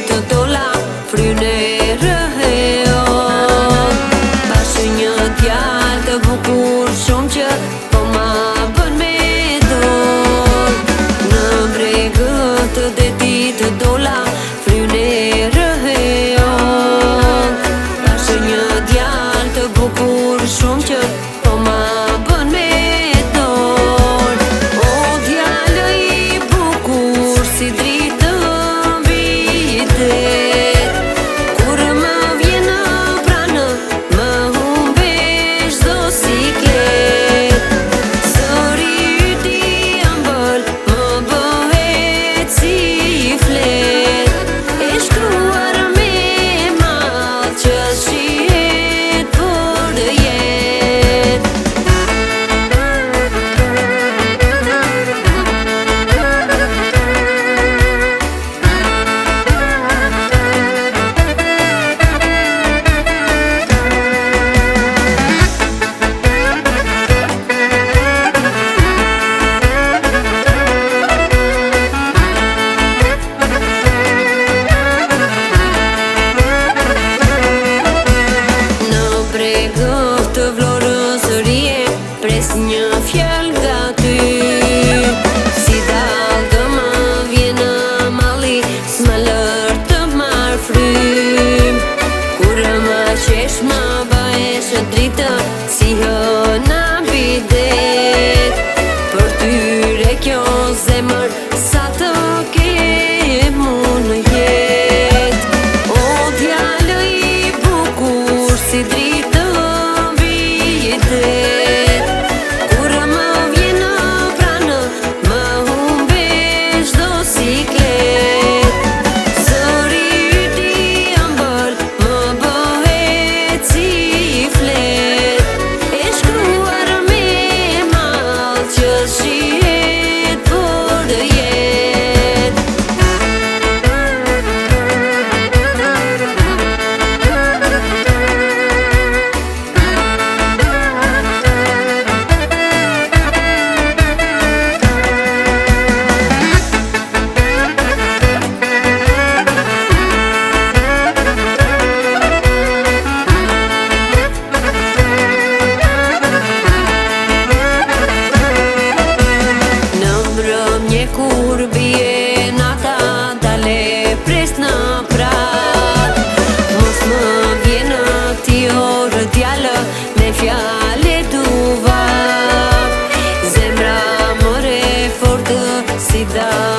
të dola fryne rëheon. Bashkë një djalë të bukur shumë që po ma bën me dor. Në bregët të detit të dola fryne rëheon. Bashkë një djalë të bukur shumë që po ma bën me dor. O djalë i bukur si dritë vitet, kur më vjen në pranë më humbesh çdo siklet. Zëri yti ëmbël më bëhet si flet, e shkruar me mall që shihet për jetë. Të vlorës rije, pres një fjall nga ty. Si dalë më vjen në malli, s'ma lër të marr frym. Kur më qesh më bëhesh dritë, si hëna bidet. Për tyre kjo zemër sa të kem unë në jetë. O djalë i bukur si dritë, kur më vjen në pranë më humbesh çdo siklet. Zëri yti ëmbël më bëhet si flet, e shkruar me mall që shihet për jetë. Kur bie nata dale pres në prat, mos më vjen në ti orë djalë me fjale duva. Zemra more fortë si da